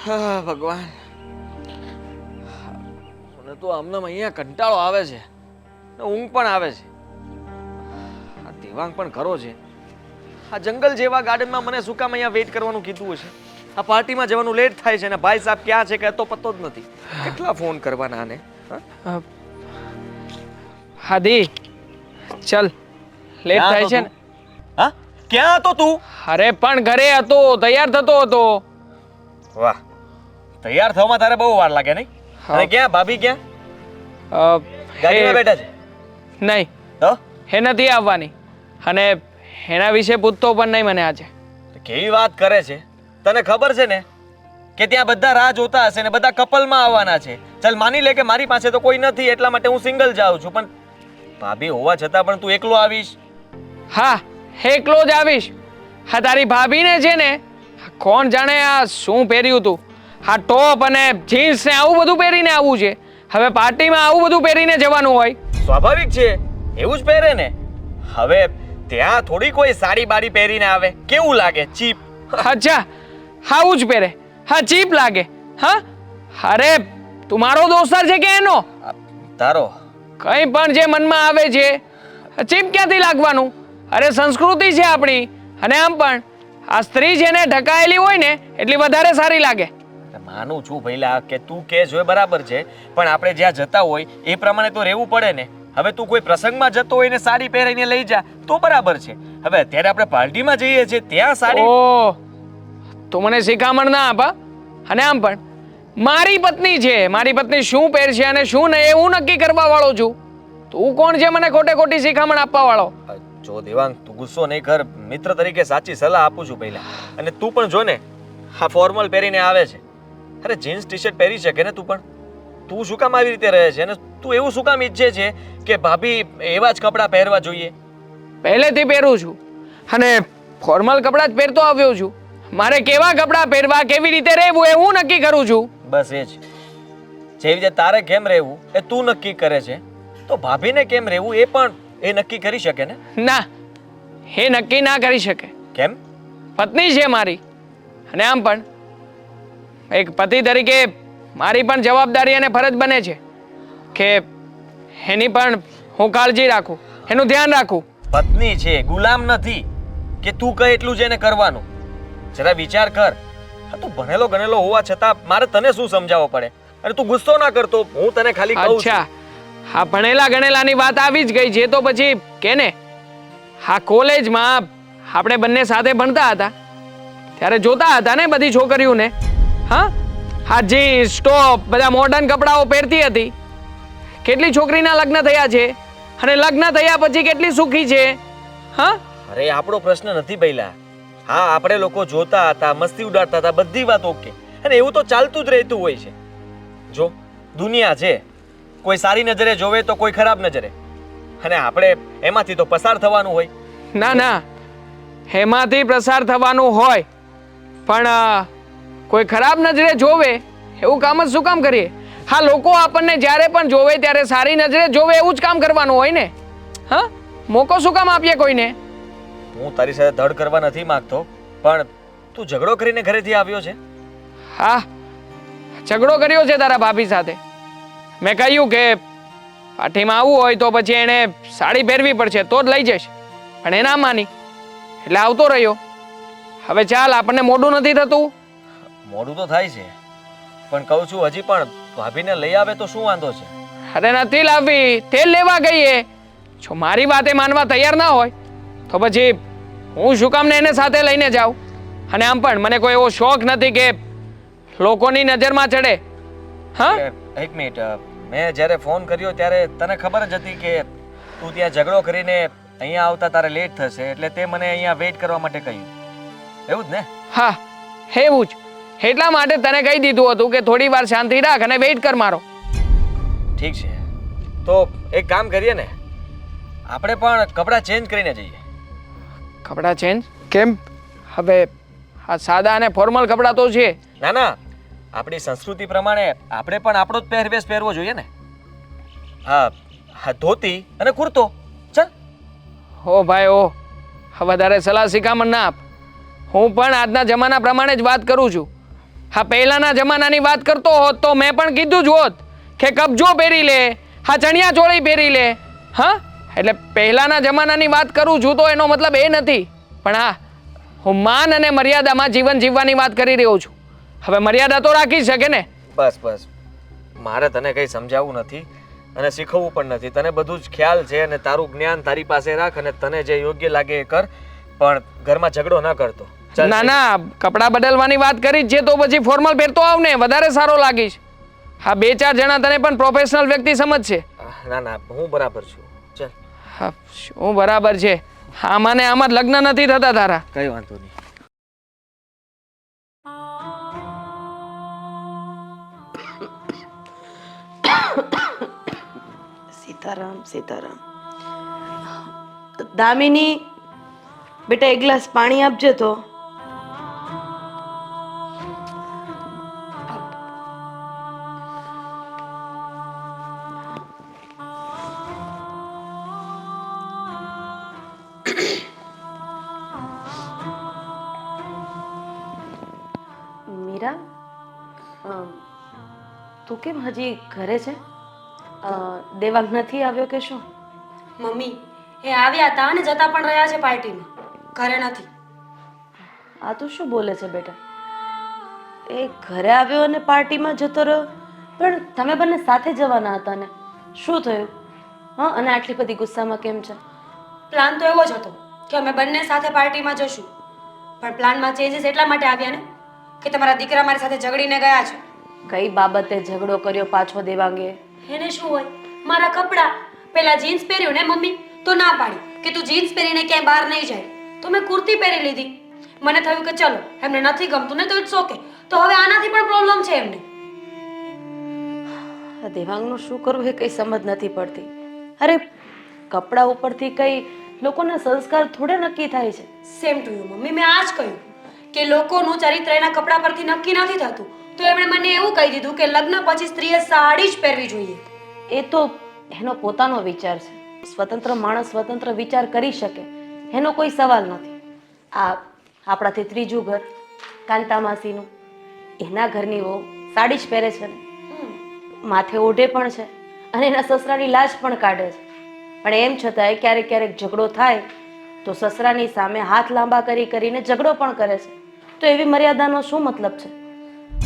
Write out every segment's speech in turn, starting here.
હા ભગવાન, મને તો આમનામ અહીંયા કંટાળો આવે છે ને ઊંઘ પણ આવે છે. આ દેવાંગ પણ ખરો છે. આ જંગલ જેવા ગાર્ડનમાં મને શું કામ અહીંયા વેઇટ કરવાનું કીધું હશે? આ પાર્ટીમાં જવાનું લેટ થાય છે ને ભાઈ સાહેબ ક્યાં છે કહેતો પતો જ નથી. કેટલા ફોન કરવાના આને? હાદી ચલ, લેટ થાય છે ને. હા, ક્યાં હતો તું? અરે પણ ઘરે હતો, તૈયાર થતો હતો. વાહ, તૈયાર થવામાં તારે બહુ વાર લાગે નહીં? અને ક્યાં ભાભી ક્યાં? ગાડીમાં બેઠા છે? નહીં, તો એ નથી આવવાની અને એના વિશે પૂછતો પણ નહીં મને આજે. કેવી વાત કરે છે? તને ખબર છે ને કે ત્યાં બધા રાહ જોતા હશે ને બધા કપલમાં આવવાના છે. ચાલ માની લે કે મારી પાસે તો કોઈ નથી એટલા માટે હું સિંગલ જાઉં છું, પણ ભાભી હોવા છતાં પણ તું એકલો આવીશ? હા, એકલો જ આવીશ. હા, તારી ભાભીને છે ને કોણ જાણે આ શું પહેર્યું તું, આ ટોપ અને જીન્સ ને આવું બધું પહેરીને આવવું છે. હવે પાર્ટીમાં આવું બધું પહેરીને જવાનું હોય? સ્વાભાવિક છે, એવું જ પહેરે ને. હવે ત્યાં થોડી કોઈ સાડી બાડી પહેરીને આવે, કેવું લાગે? ચીપ. અચ્છા, આવું જ પહેરે? હા, ચીપ લાગે. હા, અરે તું મારો દોસ્તાર છે કે એનો? તારો. કંઈ પણ જે મનમાં આવે છે, ચીપ ક્યાંથી લાગવાનું? અરે સંસ્કૃતિ છે આપણી. અને આમ પણ આ સ્ત્રી જેને ઢકાયેલી હોય ને એટલી વધારે સારી લાગે. માનું છું ભઈલા કે તું કે જો બરાબર છે, પણ આપણે જ્યાં જતા હોય એ પ્રમાણે તો રહેવું પડે ને. હવે તું કોઈ પ્રસંગમાં જતો હોય ને સાડી પહેરીને લઈ જા તો બરાબર છે. હવે અત્યારે આપણે પાર્ટીમાં જઈએ છીએ ત્યાં સાડી. ઓ, તું મને શિખામણ ના આપ. અને આમ પણ મારી પત્ની છે, મારી પત્ની શું પહેરશે અને શું નહીં એ હું નક્કી કરવા વાળો છું. તું કોણ છે મને ખોટે ખોટી શિખામણ આપવા વાળો? જો દેવાંગ, તું ગુસ્સો નહીં કર. મિત્ર તરીકે સાચી સલાહ આપું છું પહેલા. અને તું પણ જો ને, આ ફોર્મલ પહેરીને આવે છે. અરે જીન્સ ટી શર્ટ પહેરી શકે ને તું પણ. તું શું કામ આવી રીતે રહે છે અને તું એવું શું કામ ઈચ્છે છે કે ભાભી એવા જ કપડાં પહેરવા જોઈએ? પહેલેથી પહેરું છું અને ફોર્મલ કપડાં જ પહેરતો આવ્યો છું. મારે કેવા કપડાં પહેરવા, કેવી રીતે રહેવું એ હું નક્કી કરું છું. બસ એ જ. જેવી રીતે તારે કેમ રહેવું એ તું નક્કી કરે છે, તો ભાભીને કેમ રહેવું એ પણ એ નક્કી કરી શકે ને? ના, એ નક્કી ના કરી શકે. કેમ? પત્ની છે મારી. અને આમ પણ એક પતિ તરીકે મારી પણ જવાબદારી અને ફરજ બને છે કે એની પણ હું કાળજી રાખું, એનું ધ્યાન રાખું. પત્ની છે, ગુલામ નથી કે તું કહે એટલું જ એને કરવાનું. જરા વિચાર કર. હા, તું ભણેલો ગણેલો હોવા છતાં મારે તને શું સમજાવવો પડે? અને તું ગુસ્સો ના કરતો, હું તને ખાલી કહું છું. અચ્છા, હા, ભણેલા ગણેલાની વાત આવી જ ગઈ છે તો પછી કેને? હા, કોલેજમાં આપણે બંને સાથે ભણતા હતા ત્યારે જોતા હતા ને બધી છોકરીઓને. હા, હા, જીન્સ ટોપ બધા મોડર્ન કપડાઓ પહેરતી હતી. કેટલી છોકરીના લગ્ન થયા છે અને લગ્ન થયા પછી કેટલી સુખી છે. હા, અરે આપણો પ્રશ્ન નથી ભઈલા. હા, આપણે લોકો જોતા હતા, મસ્તી ઉડાડતા હતા, બધી વાત ઓકે. અને એવું તો ચાલતું જ રહેતું હોય છે. જો દુનિયા છે, કોઈ સારી નજરે જોવે તો કોઈ ખરાબ નજરે, અને આપણે એમાંથી તો પસાર થવાનું હોય. ના ના, એમાંથી પસાર થવાનું હોય પણ કોઈ ખરાબ નજરે જોવે એવું કામ જ શું કામ કરીએ? હા, લોકો આપણને જ્યારે પણ જોવે ત્યારે સારી નજરે જોવે એવું જ કામ કરવાનું હોય ને. હા, મોકો શું કામ આપીએ કોઈને? હું તારી સાથે ધડ કરવા નથી માંગતો, પણ તું ઝઘડો કરીને ઘરેથી આવ્યો છે? હા, ઝઘડો કર્યો છે તારા ભાભી સાથે. મેં કહ્યું કે પાર્ટીમાં આવવું હોય તો પછી એને સાડી પહેરવી પડશે તો જ લઈ જઈશ, પણ એ ના માની એટલે આવતો રહ્યો. હવે ચાલ, આપણને મોડું નથી થતું. મોડું તો થાય છે, પણ કહું છું હજી પણ ભાભીને લઈ આવે તો શું વાંધો છે? અરે નથી લાવવી, તે લેવા ગઈએ. જો મારી વાતે માનવા તૈયાર ના હોય તો પછી હું શું કામ ને એને સાથે લઈને જાઉં? અને આમ પણ મને કોઈ એવો શોખ નથી કે લોકોની નજરમાં ચડે. હા, એક મિનિટ, મેં જ્યારે ફોન કર્યો ત્યારે તને ખબર જ હતી કે તું ત્યાં ઝઘડો કરીને અહીંયા આવતા તારે લેટ થશે, એટલે તે મને અહીંયા વેઇટ કરવા માટે કહ્યું, એવું જ ને? હા, એવું જ. એટલા માટે તને કહી દીધું હતું કે થોડી વાર શાંતિ રાખ અને વેઇટ કર મારો. ઠીક છે, તો એક કામ કરીએ ને, આપણે પણ કપડાં ચેન્જ કરીને જઈએ. કપડાં ચેન્જ કેમ? હવે આ સાદા અને ફોર્મલ કપડાં તો છે. ના ના, આપણી સંસ્કૃતિ પ્રમાણે આપણે પણ આપણો જ પહેરવેશ પહેરવો જોઈએ ને. હા હા, ધોતી અને કુર્તો. ચાલ. હો ભાઈ ઓ, વધારે સલાહ શિખામણ ના આપ. હું પણ આજના જમાના પ્રમાણે જ વાત કરું છું. હા પહેલાના જમાનાની વાત કરતો હોત તો મેં પણ કીધું જ હોત કે કબજો પહેરી લે, હા ચણિયા ચોળી પહેરી લે. હા એટલે પહેલાના જમાનાની વાત કરું છું તો એનો મતલબ એ નથી, પણ હા હું માન અને મર્યાદામાં જીવન જીવવાની વાત કરી રહ્યો છું. હવે મર્યાદા તો રાખી શકે ને. બસ બસ, મારે તને કંઈ સમજાવવું નથી અને શીખવવું પણ નથી. તને બધું જ ખ્યાલ છે અને તારું જ્ઞાન તારી પાસે રાખ અને તને જે યોગ્ય લાગે એ કર, પણ ઘરમાં ઝઘડો ન કરતો. ચાલ, ના ના, કપડાં બદલવાની વાત કરી જ છે તો પછી ફોર્મલ પહેરતો આવ ને, વધારે સારો લાગીશ. હા 2-4 જણા તને પણ પ્રોફેશનલ વ્યક્તિ સમજશે. ના ના, હું બરાબર છું. ચાલ. હા શું બરાબર છે? આમાં ને આમાં જ લગ્ન નથી થતા તારા. કઈ વાંધો નહીં. સીતારામ સીતારામ. દામિની, બેટા એક ગ્લાસ પાણી આપજે તો. મીરા, તું કેમ હજી ઘરે છે? દેવાંગ નથી આવ્યો કે શું? મમ્મી એ આવ્યા હતા અને જતા પણ રહ્યા છે પાર્ટીમાં, ઘરે નથી. આ તું શું બોલે છે બેટા? એ ઘરે આવ્યો અને પાર્ટીમાં જતો રહ્યો, પણ તમે બંને સાથે જવાના હતા ને? શું થયું? હા, અને આટલી બધી ગુસ્સામાં કેમ છે? પ્લાન તો એવો જ હતો કે અમે બંને સાથે પાર્ટીમાં જશું, પણ પ્લાનમાં ચેન્જીસ એટલા માટે આવ્યા ને કે તમારા દીકરા મારી સાથે ઝઘડીને ગયા છે. કઈ બાબતે ઝઘડો કર્યો પાછો દેવાંગે? એને શું હોય, મારા કપડાં. પેલા જીન્સ પહેર્યું ને મમ્મી, તો ના પાડી કે તું જીન્સ પહેરીને ક્યાંય બહાર નહીં જાય, તો મેં કુર્તી પહેરી લીધી. મને થયું કે ચલો એમને નથી ગમતું ને તો ઇટ્સ ઓકે, તો હવે આનાથી પણ પ્રોબ્લેમ છે એમને. આ દેવાંગનું શું કરવું એ કઈ સમજ નથી પડતી. અરે કપડા ઉપરથી કઈ લોકોના સંસ્કાર થોડે નક્કી થાય છે. સેમ ટુ યુ મમ્મી, મેં આ જ કહ્યું કે લોકોનું ચરિત્ર એના કપડા પરથી નક્કી નથી થતું, તો એમણે મને એવું કહી દીધું કે લગ્ન પછી સ્ત્રીએ સાડી જ પહેરવી જોઈએ. એ તો એનો પોતાનો વિચાર છે. સ્વતંત્ર માણસ સ્વતંત્ર વિચાર કરી શકે, એનો કોઈ સવાલ નથી. આ આપણાથી ત્રીજું ઘર કાંતા માસીનું, એના ઘરની વહુ સાડી જ પહેરે છે ને, માથે ઓઢે પણ છે અને એના સસરાની લાજ પણ કાઢે છે. પણ એમ છતાંય ક્યારેક ક્યારેક ઝઘડો થાય તો સસરાની સામે હાથ લાંબા કરીને ઝઘડો પણ કરે છે. તો એવી મર્યાદાનો શું મતલબ છે?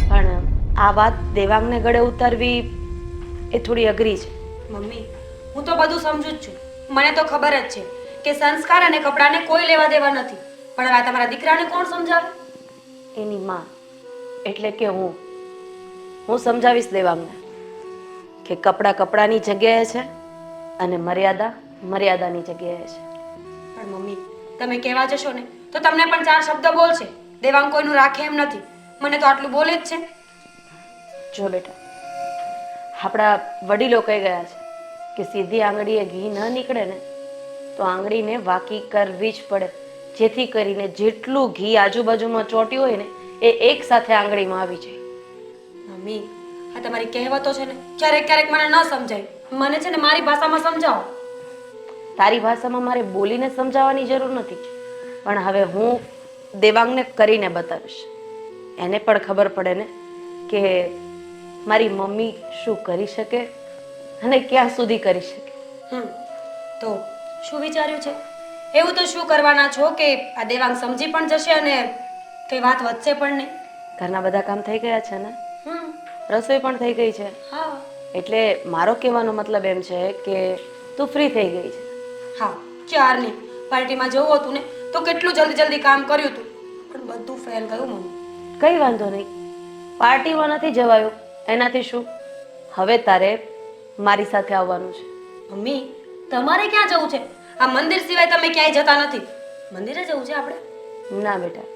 પણ આ વાત દેવાંગને ગળે ઉતારવી એ થોડી અઘરી છે. મમ્મી હું તો બધું સમજુ જ છું, મને તો ખબર જ છે કે સંસ્કાર અને કપડાને કોઈ લેવા દેવા નથી, પણ હવે તમારા દીકરાને કોણ સમજાવે? એની માં એટલે કે હું સમજાવીશ દેવાંગને કે કપડાં કપડાની જગ્યાએ છે અને મર્યાદા મર્યાદાની જગ્યાએ છે. પણ મમ્મી તમે કહેવા જશો ને તો તમને પણ 4 શબ્દ બોલશે. દેવાંગ કોઈનું રાખે એમ નથી, મને તો આટલું બોલે જ છે. જો બેટા, આપણા વડીલો કહી ગયા છે કે સીધી આંગળીએ ઘી ન નીકળે ને તો આંગળીને વાકી કરવી જ પડે, જેથી કરીને જેટલું ઘી આજુબાજુમાં ચોટ્યું હોય ને એ એક સાથે આંગળીમાં આવી જાય. મમ્મી આ તમારી કહેવતો છે ને ક્યારેક ક્યારેક મને ન સમજાય, મને છે ને મારી ભાષામાં સમજાવો. તારી ભાષામાં મારે બોલીને સમજાવવાની જરૂર નથી, પણ હવે હું દેવાંગને કરીને બતાવીશ. એને પણ ખબર પડે ને કે મારી મમ્મી શું કરી શકે અને ક્યાં સુધી કરી શકે. તો શું વિચાર્યું છે? એવું તો શું કરવાના છો કે આ દેવાંગ સમજી પણ જશે અને કઈ વાત વધશે પણ નહીં? ઘરના બધા કામ થઈ ગયા છે ને? રસોઈ પણ થઈ ગઈ છે. હા એટલે મારો કહેવાનો મતલબ એમ છે કે તું ફ્રી થઈ ગઈ છે. હા, ક્યારની પાર્ટીમાં જવું હતું ને તો કેટલું જલ્દી કામ કર્યું હતું, પણ બધું ફેલ ગયું મમ્મી. કઈ વાંધો નહીં, પાર્ટીમાં નથી જવાયું એનાથી શું? હવે તારે મારી સાથે આવવાનું છે. મમ્મી તમારે ક્યાં જવું છે? આ મંદિર સિવાય તમે ક્યાંય જતા નથી. મંદિરે જવું છે આપણે? ના બેટા,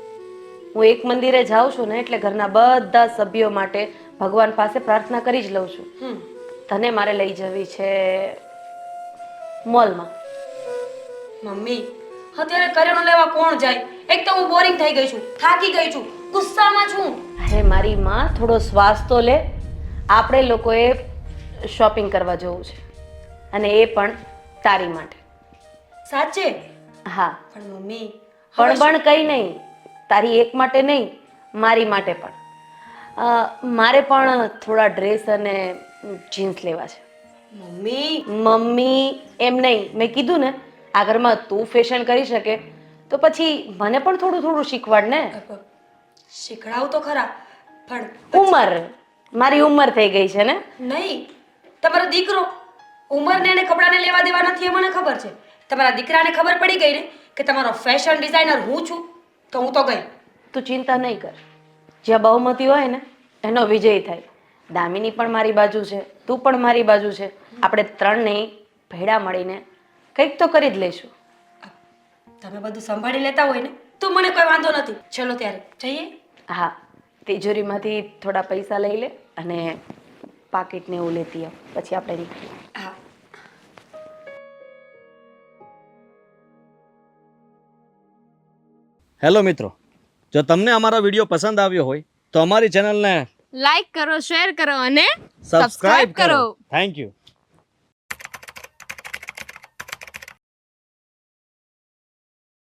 હું એક મંદિરે જાઉં છું ને એટલે ઘરના બધા સભ્યો માટે ભગવાન પાસે પ્રાર્થના કરી જ લઉં છું. તને મારે લઈ જવી છે મોલમાં. મમ્મી અત્યારે કરિયાણું લેવા કોણ જાય? એક તો હું બોરિંગ થઈ ગઈ છું, થાકી ગઈ છું, ગુસ્સામાં છું. અરે મારી માં, થોડો શ્વાસ તો લે. આપણે લોકોએ શોપિંગ કરવા જવું છે અને એ પણ તારી માટે. સાચે? હા. પણ મમ્મી પણ કઈ નહીં, તારી એક માટે નહીં, મારી માટે પણ. મારે પણ થોડા ડ્રેસ અને જીન્સ લેવા છે. મમ્મી મમ્મી એમ નહીં, મેં કીધું ને આ ઘરમાં તું ફેશન કરી શકે તો પછી મને પણ થોડું થોડું શીખવાડ ને. શીખડાવું તો ખરા પણ ઉંમર, મારી ઉંમર થઈ ગઈ છે ને. નહીં, તમારો દીકરો ઉંમરને અને કપડાને લેવા દેવા નથી એ મને ખબર છે. તમારા દીકરાને ખબર પડી ગઈ ને કે તમારો ફેશન ડિઝાઇનર હું છું તો હું તો ગઈ. તું ચિંતા નહીં કર, જ્યાં બહુમતી હોય ને એનો વિજય થાય. દામિની પણ મારી બાજુ છે, તું પણ મારી બાજુ છે, આપણે ત્રણને ભેળા મળીને કંઈક તો કરી જ લઈશું. તમે બધું સંભાળી લેતા હોય ને તો મને કોઈ વાંધો નથી. ચલો ત્યારે જઈએ. હા, તિજોરીમાંથી થોડા પૈસા લઈ લે અને પાકીટને એવું લેતી આવ, પછી આપણે નીકળીએ. હા. હેલો મિત્રો, જો તમને અમારો વિડીયો પસંદ આવ્યો હોય તો અમારી ચેનલને લાઈક કરો, શેર કરો અને સબસ્ક્રાઇબ કરો. Thank you.